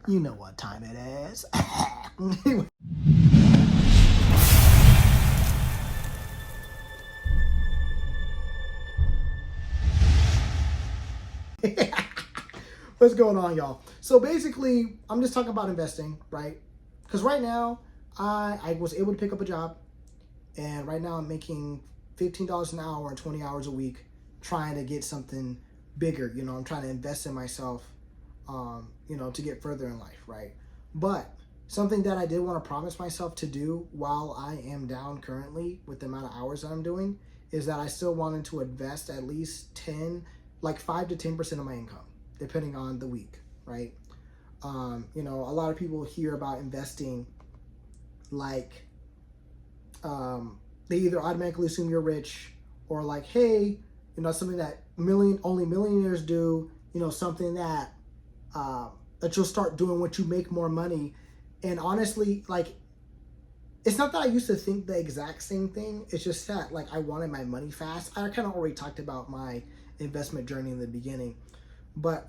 You know what time it is. What's going on, y'all? So basically, I'm just talking about investing, right? Because right now, I was able to pick up a job, and right now I'm making $15 an hour and 20 hours a week, trying to get something bigger. You know, I'm trying to invest in myself, to get further in life, right? But something that I did want to promise myself to do while I am down currently with the amount of hours that I'm doing is that I still wanted to invest at least 5 to 10% of my income, depending on the week, right? A lot of people hear about investing they either automatically assume you're rich or hey, something that only millionaires do, something that that you'll start doing once you make more money. And honestly, it's not that I used to think the exact same thing. It's just that I wanted my money fast. I kind of already talked about my investment journey in the beginning. But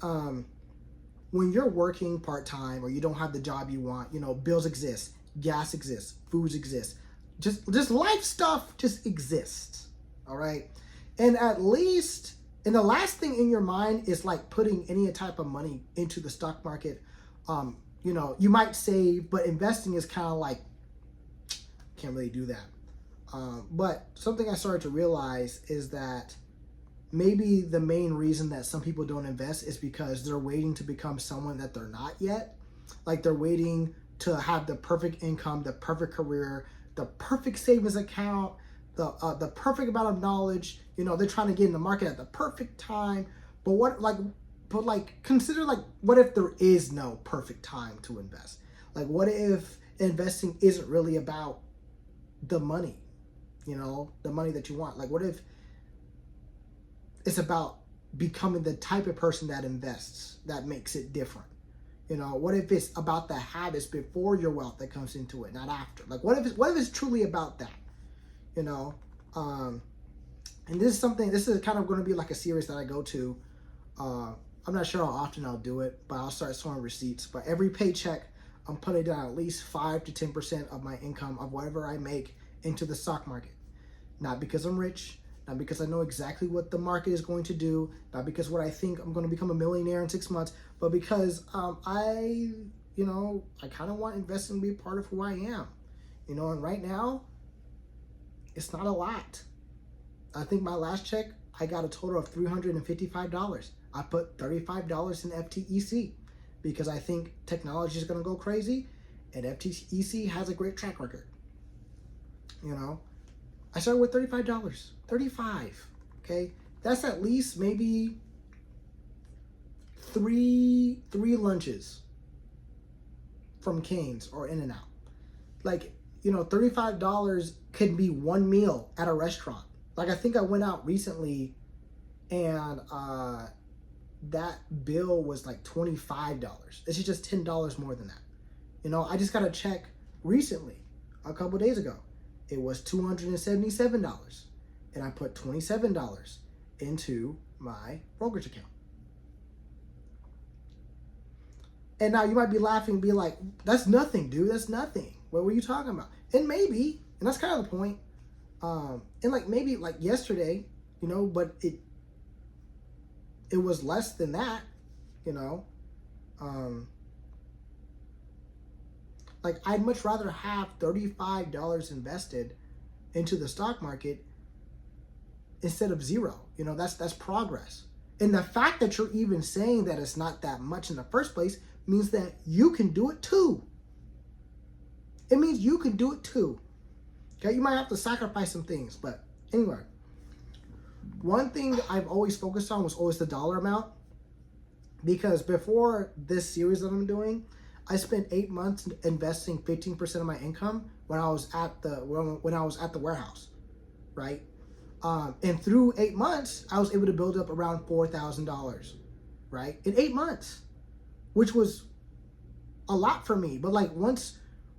when you're working part-time or you don't have the job you want, bills exist, gas exists, foods exist, just life stuff just exists. All right. And the last thing in your mind is putting any type of money into the stock market. You might save, but investing is kind of can't really do that. But something I started to realize is that maybe the main reason that some people don't invest is because they're waiting to become someone that they're not yet. They're waiting to have the perfect income, the perfect career, the perfect savings account, the perfect amount of knowledge. They're trying to get in the market at the perfect time. But consider what if there is no perfect time to invest? What if investing isn't really about the money, the money that you want? What if it's about becoming the type of person that invests, that makes it different? What if it's about the habits before your wealth that comes into it, not after? What if it's truly about that? And this is kind of going to be a series that I go to. I'm not sure how often I'll do it, but I'll start showing receipts. But every paycheck, I'm putting down at least 5 to 10% of my income of whatever I make into the stock market. Not because I'm rich, not because I know exactly what the market is going to do, not because what I think I'm going to become a millionaire in 6 months, but because I kind of want investing to be part of who I am. And right now, it's not a lot. I think my last check, I got a total of $355. I put $35 in FTEC because I think technology is going to go crazy, and FTEC has a great track record. I started with $35. $35. Okay, that's at least maybe three lunches from Cane's or In-N-Out. $35 could be one meal at a restaurant. I think I went out recently and that bill was $25. This is just $10 more than that. I just got a check recently, a couple days ago. It was $277, and I put $27 into my brokerage account. And now you might be laughing and be like, that's nothing, dude. That's nothing. What were you talking about? And maybe, and that's kind of the point. And maybe yesterday, but it was less than that, I'd much rather have $35 invested into the stock market instead of zero. That's progress. And the fact that you're even saying that it's not that much in the first place means that you can do it too. It means you can do it too. Okay, you might have to sacrifice some things, but anyway. One thing I've always focused on was always the dollar amount, because before this series that I'm doing, I spent 8 months investing 15% of my income when I was at the warehouse, right? And through 8 months, I was able to build up around $4,000, right? In 8 months, which was a lot for me. But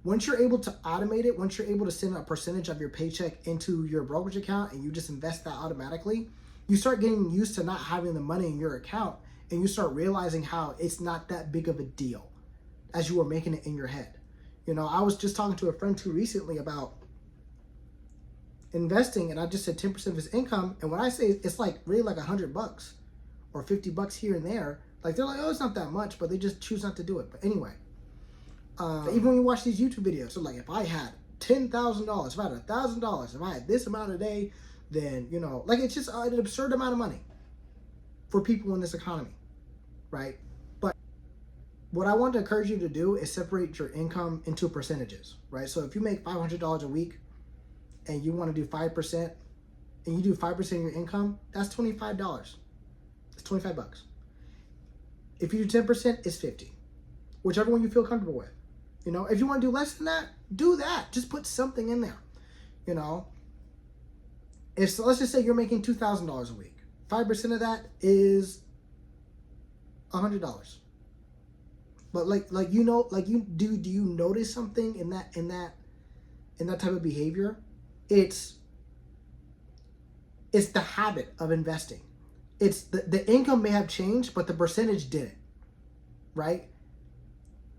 once you're able to automate it, once you're able to send a percentage of your paycheck into your brokerage account and you just invest that automatically, you start getting used to not having the money in your account, and you start realizing how it's not that big of a deal. as you are making it in your head. You know, I was just talking to a friend too recently about investing, and I just said 10% of his income. And when I say it's like really like $100 or $50 here and there, like they're like, oh, it's not that much, but they just choose not to do it. But anyway, even when you watch these YouTube videos, so like if I had $10,000, if I had $1,000, if I had this amount a day, then, you know, like it's just an absurd amount of money for people in this economy, right? But what I want to encourage you to do is separate your income into percentages, right? So if you make $500 a week and you want to do 5%, and you do 5% of your income, that's $25. It's $25. If you do 10%, it's 50. Whichever one you feel comfortable with. You know, if you want to do less than that, do that. Just put something in there. You know, if let's just say you're making $2,000 a week, 5% of that is $100. But like you know, like you do you notice something in that type of behavior? It's the habit of investing. It's the income may have changed, but the percentage didn't, right?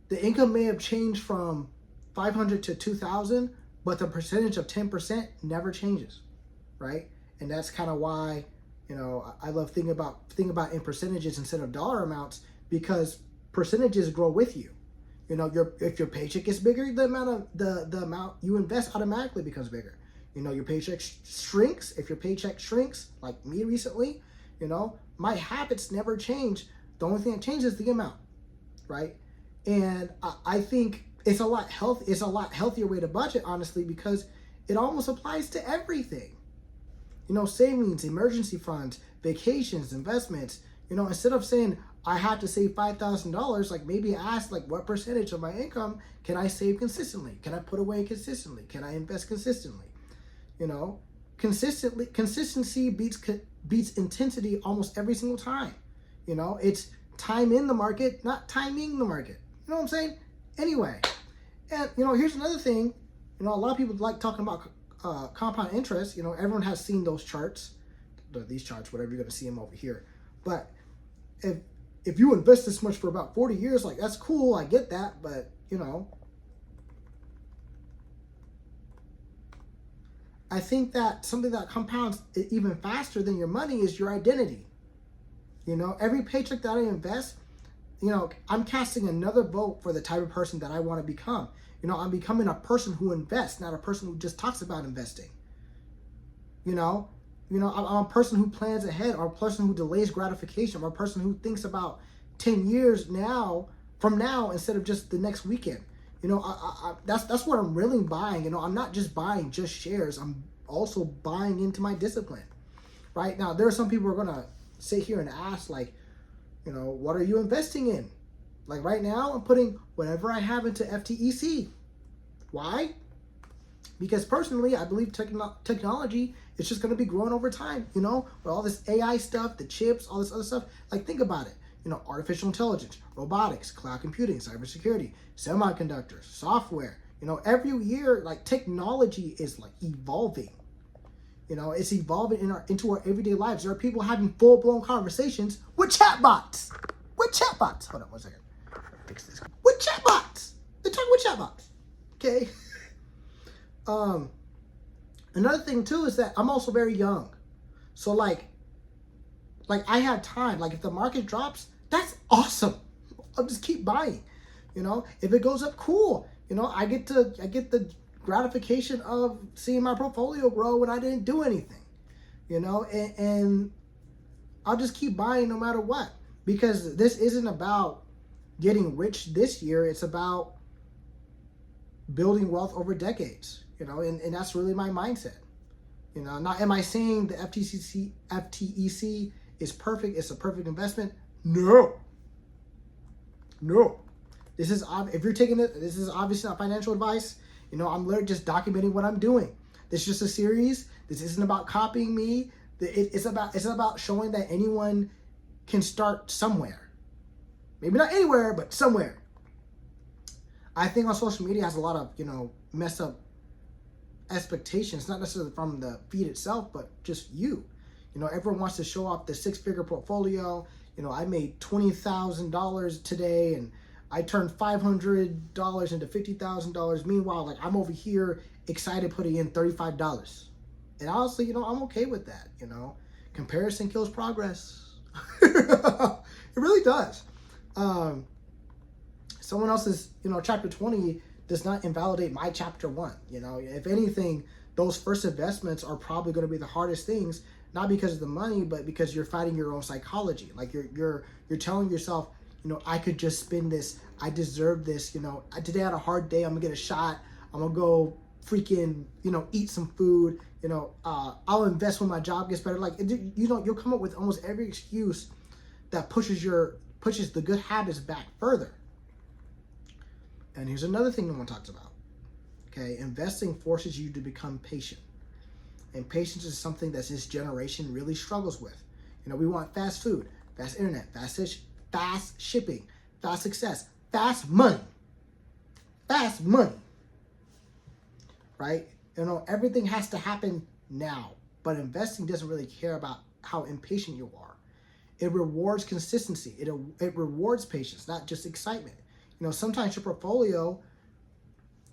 The income may have changed from 500 to 2,000, but the percentage of 10% never changes, right? And that's kind of why, you know, I love thinking about in percentages instead of dollar amounts, because percentages grow with you. You know, if your paycheck gets bigger, the amount you invest automatically becomes bigger. You know, your paycheck shrinks. If your paycheck shrinks, like me recently, you know, my habits never change. The only thing that changes is the amount, right? And I think it's a lot healthier way to budget, honestly, because it almost applies to everything. You know, savings, emergency funds, vacations, investments. You know, instead of saying I have to save $5,000, like maybe ask like what percentage of my income can I save consistently? Can I put away consistently? Can I invest consistently? You know, consistency beats intensity almost every single time. You know, it's time in the market, not timing the market. You know what I'm saying? Anyway, and you know, here's another thing. You know, a lot of people like talking about compound interest. You know, everyone has seen those charts, these charts, whatever, you're going to see them over here. But if you invest this much for about 40 years, like that's cool, I get that, but you know, I think that something that compounds even faster than your money is your identity. You know, every paycheck that I invest, you know, I'm casting another vote for the type of person that I want to become. You know, I'm becoming a person who invests, not a person who just talks about investing. You know, I'm a person who plans ahead, or a person who delays gratification, or a person who thinks about 10 years from now instead of just the next weekend. You know, that's what I'm really buying. You know, I'm not just buying just shares. I'm also buying into my discipline. Right now, there are some people who are gonna sit here and ask, like, you know, what are you investing in? Like right now, I'm putting whatever I have into FTEC. Why? Because personally, I believe technology is just going to be growing over time. You know, with all this AI stuff, the chips, all this other stuff. Like, think about it. You know, artificial intelligence, robotics, cloud computing, cybersecurity, semiconductors, software. You know, every year, like, technology is like evolving. You know, it's evolving into our everyday lives. There are people having full-blown conversations with chatbots. Hold on one second. Fix this. With chatbots. They're talking with chatbots. Okay. Another thing too is that I'm also very young. So like I have time. Like if the market drops, that's awesome. I'll just keep buying. You know, if it goes up, cool. You know, I get the gratification of seeing my portfolio grow when I didn't do anything. You know, and I'll just keep buying no matter what, because this isn't about getting rich this year. It's about building wealth over decades. You know, and that's really my mindset. You know, not am I saying the FTEC is perfect, it's a perfect investment? No. This is, if you're taking it, this is obviously not financial advice. You know, I'm literally just documenting what I'm doing. This is just a series. This isn't about copying me. It's about showing that anyone can start somewhere. Maybe not anywhere, but somewhere. I think on social media has a lot of, you know, messed up expectations, not necessarily from the feed itself, but just you. You know, everyone wants to show off the 6-figure portfolio. You know, I made $20,000 today, and I turned $500 into $50,000. Meanwhile, like I'm over here excited putting in $35. And honestly, you know, I'm okay with that, you know. Comparison kills progress. It really does. Someone else's, you know, chapter 20 does not invalidate my chapter 1. You know, if anything, those first investments are probably going to be the hardest things, not because of the money, but because you're fighting your own psychology. Like you're telling yourself, you know, I could just spend this. I deserve this. You know, today I had a hard day. I'm gonna get a shot. I'm gonna go freaking, you know, eat some food. You know, I'll invest when my job gets better. Like, you know, you'll come up with almost every excuse that pushes the good habits back further. And here's another thing no one talks about. Okay, investing forces you to become patient. And patience is something that this generation really struggles with. You know, we want fast food, fast internet, fast shipping, fast success, fast money. Fast money. Right? You know, everything has to happen now. But investing doesn't really care about how impatient you are. It rewards consistency. It rewards patience, not just excitement. You know, sometimes your portfolio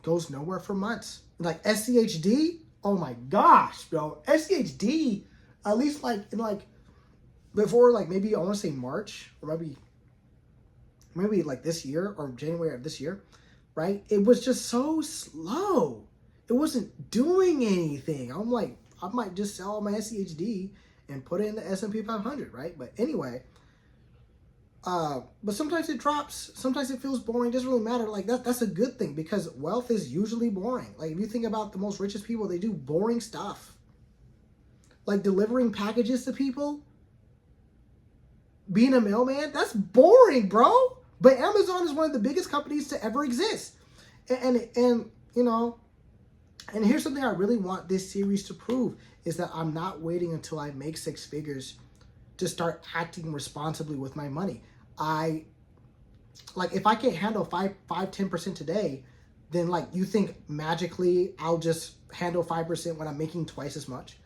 goes nowhere for months. Like SCHD, oh my gosh, bro. SCHD, at least before maybe I want to say March or maybe like this year or January of this year, right? It was just so slow. It wasn't doing anything. I'm like, I might just sell all my SCHD and put it in the S&P 500, right? But anyway, but sometimes it drops. Sometimes it feels boring. It doesn't really matter. Like that's a good thing because wealth is usually boring. Like if you think about the most richest people, they do boring stuff. Like delivering packages to people, being a mailman, that's boring, bro. But Amazon is one of the biggest companies to ever exist. And you know, and here's something I really want this series to prove is that I'm not waiting until I make 6 figures to start acting responsibly with my money. If I can't handle 10% today, then like you think magically I'll just handle 5% when I'm making twice as much?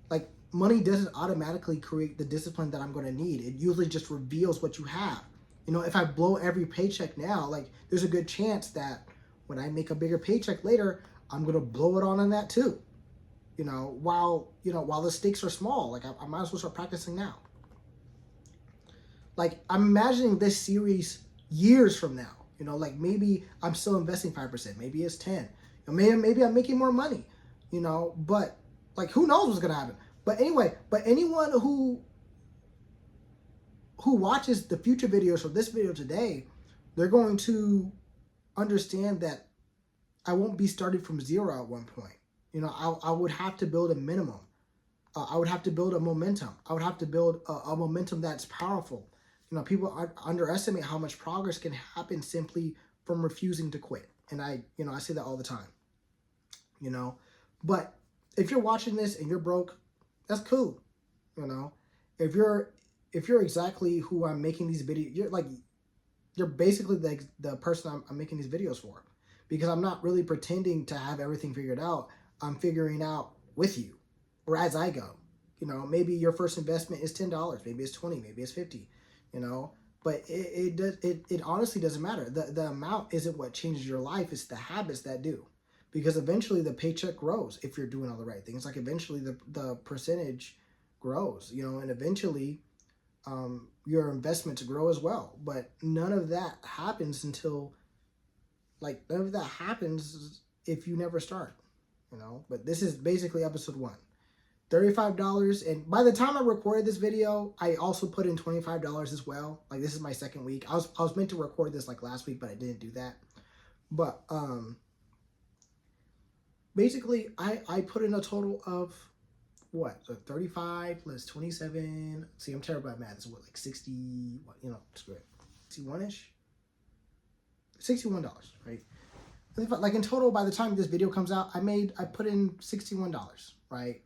Like money doesn't automatically create the discipline that I'm going to need. It usually just reveals what you have. You know, if I blow every paycheck now, like there's a good chance that when I make a bigger paycheck later, I'm going to blow it on that too. You know, while the stakes are small, like I might as well start practicing now. Like I'm imagining this series years from now, you know, like maybe I'm still investing 5%, maybe it's 10, maybe I'm making more money, you know, but like who knows what's going to happen. But anyway, anyone who watches the future videos from this video today, they're going to understand that I won't be started from zero at one point. You know, I would have to build a minimum. I would have to build a momentum. I would have to build a momentum that's powerful. You know, people underestimate how much progress can happen simply from refusing to quit. And I say that all the time, you know, but if you're watching this and you're broke, that's cool. You know, if you're exactly who I'm making these videos, you're basically the person I'm making these videos for, because I'm not really pretending to have everything figured out. I'm figuring out with you or as I go. You know, maybe your first investment is $10, maybe it's 20, maybe it's 50, you know, but it honestly doesn't matter. The amount isn't what changes your life. It's the habits that do, because eventually the paycheck grows if you're doing all the right things. Like eventually the percentage grows, you know, and eventually your investments grow as well. But none of that happens if you never start, you know. But this is basically episode 1. $35, and by the time I recorded this video, I also put in $25 as well. Like this is my second week. I was meant to record this like last week, but I didn't do that. But basically I put in a total of what? So 35 plus 27. See, I'm terrible at math. It's what, like 60, you know, screw it. 61-ish? $61, right? Like in total, by the time this video comes out, I put in $61, right?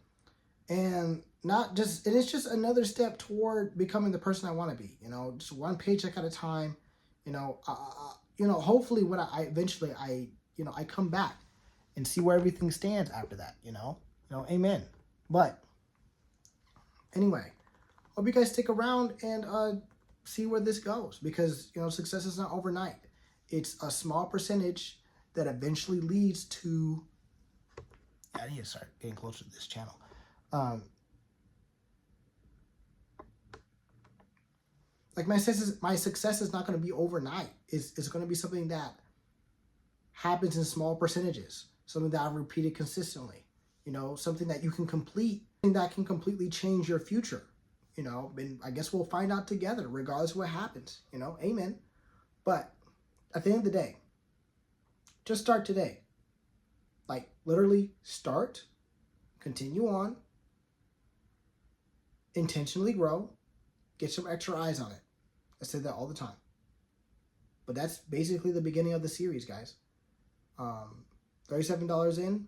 And it's just another step toward becoming the person I want to be, you know, just one paycheck at a time, you know, hopefully when I eventually come back and see where everything stands after that, you know, amen. But anyway, hope you guys stick around and see where this goes, because, you know, success is not overnight. It's a small percentage that eventually leads to, I need to start getting closer to this channel. Like my success is not going to be overnight. It's going to be something that happens in small percentages, something that I've repeated consistently, you know, something that you can complete, something that can completely change your future, you know, and I guess we'll find out together regardless of what happens, you know, amen. But at the end of the day, just start today. Like literally start, continue on, intentionally grow, get some extra eyes on it. I said that all the time. But that's basically the beginning of the series, guys. $37 in.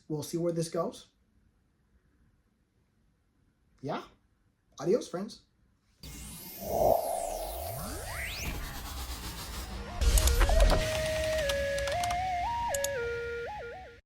We'll see where this goes. Yeah. Adios, friends.